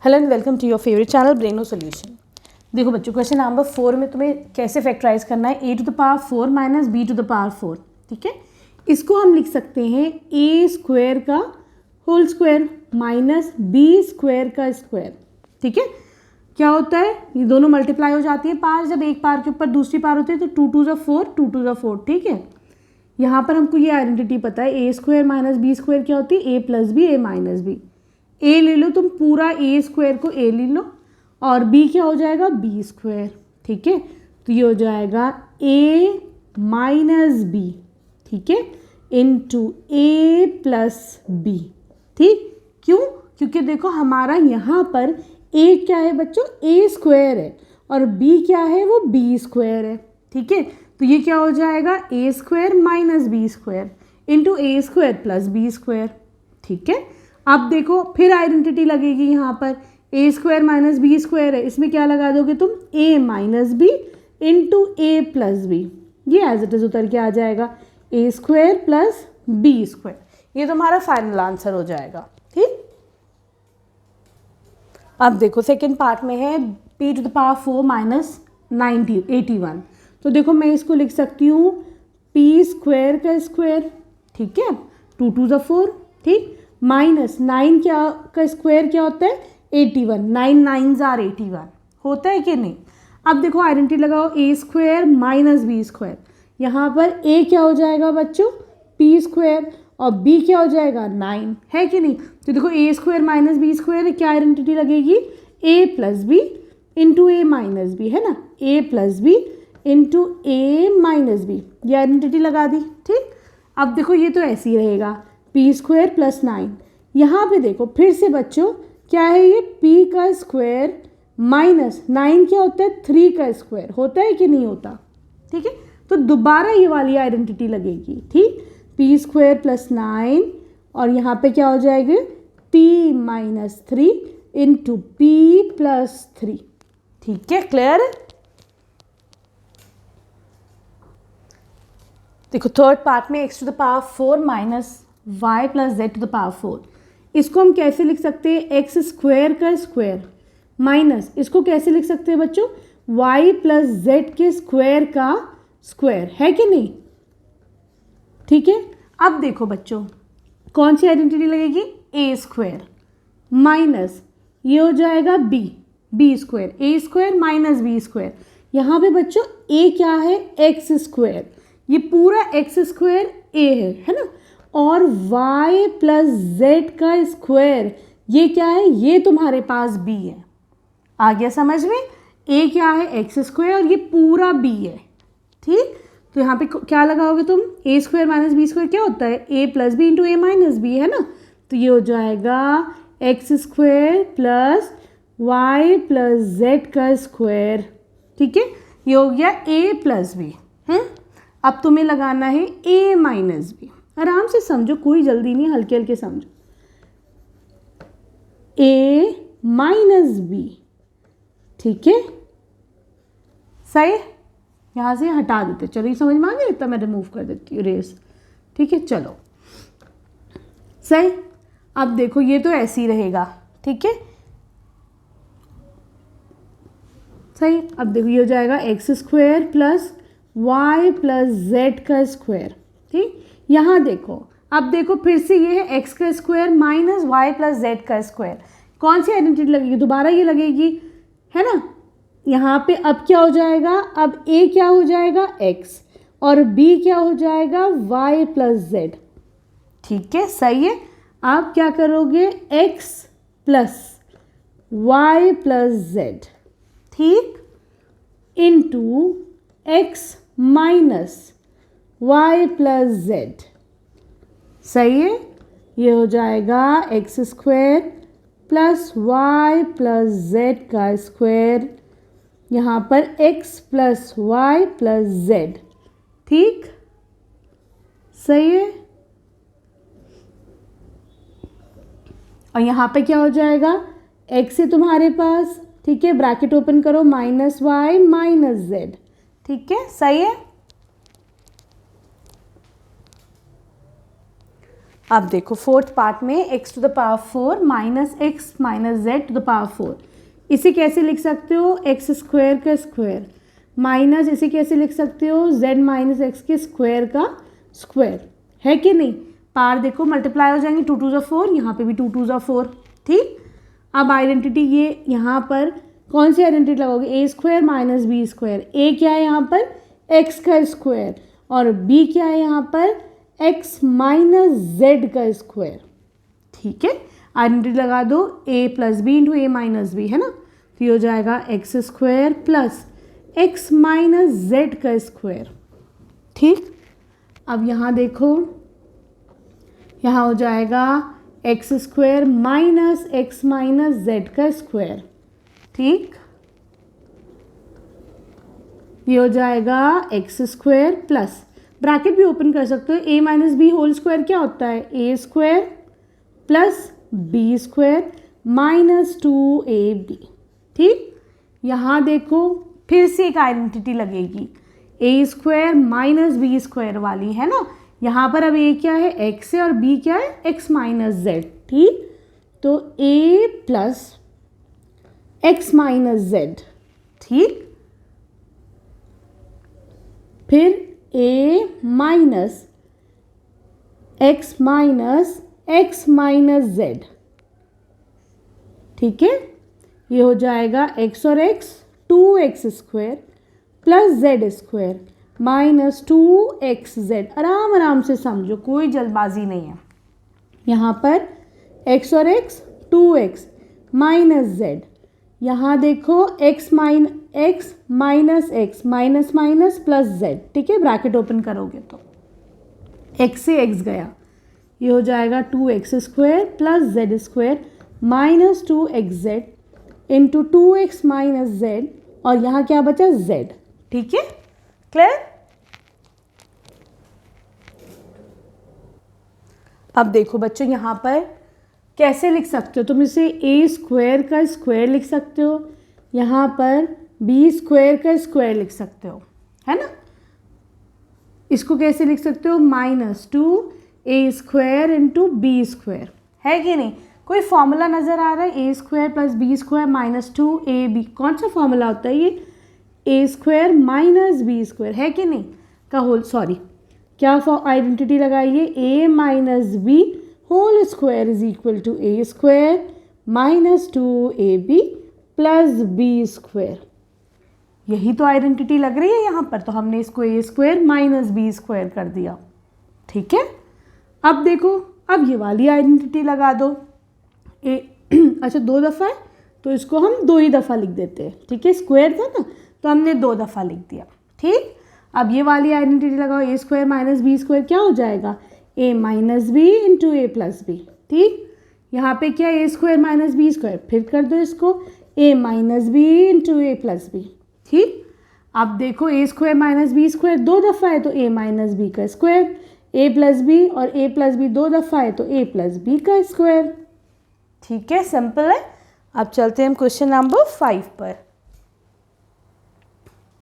Hello and welcome to your favourite channel Braino solution. देखो बच्चों, question number 4 में तुम्हें कैसे फैक्टराइज करना है a to the power 4 minus b to the power 4। ठीक है, इसको हम लिख सकते हैं a स्क्वायर का whole square minus b square का स्क्वायर। ठीक है, क्या होता है, ये दोनों मल्टीप्लाई हो जाती है पार, जब एक पार के ऊपर दूसरी पार होती है तो 2 टू द 4 2 टू द 4। ठीक है, यहाँ पर हमको ये आइडेंटिटी पता है, a square minus B square क्या होती है, a plus B, a minus B. a ले लो तुम, पूरा a स्क्वायर को a ले लो और b क्या हो जाएगा, b स्क्वायर। ठीक है, तो ये हो जाएगा a माइनस बी, ठीक है, इंटू a प्लस बी। ठीक, क्यों, क्योंकि देखो हमारा यहाँ पर a क्या है बच्चों, a स्क्वायर है और b क्या है, वो b स्क्वायर है। ठीक है, तो ये क्या हो जाएगा, a square minus B square into a square plus B square. ठीक है, अब देखो फिर आइडेंटिटी लगेगी यहाँ पर, a square minus B square है, इसमें क्या लगा दोगे तुम, a minus b into a plus b. ये एज इट इज उतर के आ जाएगा a square plus B square. ये तुम्हारा फाइनल आंसर हो जाएगा। ठीक, अब देखो सेकेंड पार्ट में है p to the power 4 minus 81। तो देखो मैं इसको लिख सकती हूँ p स्क्वायर का स्क्वायर, ठीक है, 2 टू द 4, ठीक, माइनस 9 क्या का स्क्वायर क्या होता है, 81, 9 9s आर 81, होता है कि नहीं। अब देखो आइडेंटिटी लगाओ, a square minus B square, यहाँ पर a क्या हो जाएगा बच्चों, p स्क्वायर और b क्या हो जाएगा, 9, है कि नहीं। तो देखो a square minus B square क्या आइडेंटिटी लगेगी, a plus b into a minus b, है ना, a plus b into a minus b, ये आइडेंटिटी लगा दी। ठीक, अब देखो ये तो ऐसे ही रहेगा, p स्क्वायर प्लस 9। यहाँ पे देखो फिर से बच्चों क्या है, ये p का स्क्वायर माइनस 9 क्या होता है, 3 का स्क्वायर, होता है कि नहीं होता। ठीक है, तो दोबारा ये वाली आइडेंटिटी लगेगी। ठीक, p स्क्वायर प्लस 9 और यहाँ पे क्या हो जाएगा, p minus 3 into p plus 3। ठीक है, क्लियर है। देखो थर्ड पार्ट में x to the power 4 minus y plus z to the power 4, इसको हम कैसे लिख सकते हैं, एक्स स्क्वायर का स्क्वायर माइनस, इसको कैसे लिख सकते हैं बच्चों, y प्लस जेड के स्क्वायर का स्क्वायर, है कि नहीं। ठीक है, अब देखो बच्चों कौन सी आइडेंटिटी लगेगी, a स्क्वायर माइनस ये हो जाएगा b square, a square minus B square. यहाँ पे बच्चों a क्या है, x स्क्वायर, ये पूरा x स्क्वायर a है ना, और y प्लस जेड का स्क्वायर ये क्या है, ये तुम्हारे पास b है। आ गया समझ में, a क्या है, x स्क्वायर और ये पूरा b है। ठीक, तो यहाँ पे क्या लगाओगे तुम, a square minus B square क्या होता है, a plus b into a minus b, है ना, तो ये हो जाएगा x square plus y plus Z का स्क्वायर। ठीक है, ये हो गया a प्लस बी। अब तुम्हें लगाना है a माइनस बी, आराम से समझो, कोई जल्दी नहीं, हल्के हल्के समझो, a माइनस बी। ठीक है, सही, यहाँ से हटा देते, चलो ये समझ में आ गया, इतना मैं रिमूव कर देती हूँ रेस। ठीक है, चलो सही। अब देखो ये तो ऐसे ही रहेगा, ठीक है, सही। अब देखो ये हो जाएगा x square plus Y plus Z का स्क्वायर। ठीक, यहाँ देखो, अब देखो फिर से ये है x का square minus y plus Z का स्क्वायर, कौन सी आइडेंटिटी लगेगी, दोबारा ये लगेगी, है ना। यहाँ पे अब क्या हो जाएगा, अब a क्या हो जाएगा, x और b क्या हो जाएगा, y प्लस जेड। ठीक है, सही है। आप क्या करोगे, x plus Y plus Z, ठीक, into x minus y plus Z, सही है। ये हो जाएगा x square plus Y plus Z का स्क्वायर, यहाँ पर x plus Y plus Z. ठीक, सही है। और यहाँ पे क्या हो जाएगा, x है तुम्हारे पास, ठीक है, ब्रैकेट ओपन करो, माइनस वाई माइनस जेड। ठीक है, सही है। अब देखो फोर्थ पार्ट में x to the power 4 minus x minus z to the power 4, इसे कैसे लिख सकते हो, एक्स स्क्वायर का स्क्वायर माइनस इसे कैसे लिख सकते हो, z माइनस एक्स के स्क्वायर का स्क्वायर, है कि नहीं। पार देखो मल्टीप्लाई हो जाएंगे, 2 2 4, यहाँ पे भी 2 2 4, ठीक। अब आइडेंटिटी ये यहाँ पर कौन सी आइडेंटिटी लगाओगे, ए स्क्वायर माइनस बी स्क्वायर, ए क्या है यहाँ पर एक्स का स्क्वायर और बी क्या है यहाँ पर एक्स माइनस जेड का स्क्वायर, ठीक है। आइडेंटिटी लगा दो, ए plus b into a minus b, है ना, तो ये हो जाएगा x square plus x minus Z का स्क्वायर, ठीक। अब यहाँ देखो, यहाँ हो जाएगा x square minus x minus Z का स्क्वायर, ठीक। ये हो जाएगा एक्स स्क्वायर प्लस ब्रैकेट भी ओपन कर सकते हो, ए माइनस बी होल स्क्वायर क्या होता है, A square plus B square minus 2ab, ठीक। यहाँ देखो फिर से एक आइडेंटिटी लगेगी, A square minus B square वाली, है ना। यहाँ पर अब ए क्या है एक्स है और बी क्या है एक्स माइनस जेड, ठीक। तो ए प्लस एक्स माइनस जेड, ठीक। फिर ए माइनस एक्स माइनस जेड, ठीक है। ये हो जाएगा एक्स और x 2x square plus Z square minus 2xz, आराम आराम से समझो, कोई जल्दबाजी नहीं है। यहाँ पर x और x 2x माइनस जेड, यहाँ देखो x minus x minus minus plus z, ठीक है। ब्रैकेट ओपन करोगे तो x से x गया, ये हो जाएगा 2x square plus Z square minus 2xz into 2x minus z, और यहाँ क्या बचा z, ठीक है, क्लियर। अब देखो बच्चों यहाँ पर कैसे लिख सकते हो तुम इसे, ए स्क्वायर का स्क्वायर लिख सकते हो, यहाँ पर बी स्क्वायर का स्क्वायर लिख सकते हो, है ना। इसको कैसे लिख सकते हो, minus 2a square into B square, है कि नहीं। कोई फॉर्मूला नज़र आ रहा है, A square plus B square minus 2ab, कौन सा फॉर्मूला होता है ये, A square minus B square, है कि नहीं का होल, सॉरी क्या आइडेंटिटी लगाइए, A minus B whole square is equal to A square minus 2ab plus B square, यही तो आइडेंटिटी लग रही है यहाँ पर, तो हमने इसको ए स्क्वायर माइनस बी स्क्वायर कर दिया, ठीक है। अब देखो, अब ये वाली आइडेंटिटी लगा दो, ए अच्छा 2 दफ़ा है तो इसको हम 2 ही दफ़ा लिख देते हैं, ठीक है, स्क्वायर था ना तो हमने 2 दफ़ा लिख दिया, ठीक। अब ये वाली आइडेंटिटी लगाओ, ए स्क्वायर माइनस बी स्क्वायर क्या हो जाएगा, ए minus b into a plus B, ठीक। यहाँ पे क्या ए स्क्वायर माइनस बी स्क्वायर, फिर कर दो इसको ए minus b into a plus B, ठीक। अब देखो ए स्क्वायर माइनस बी स्क्वायर 2 दफ़ा है तो ए माइनस बी का स्क्वायर, ए प्लस बी और ए प्लस बी 2 दफ़ा है तो ए प्लस बी का स्क्वायर, ठीक है, सिंपल है। अब चलते हैं हम क्वेश्चन नंबर 5 पर।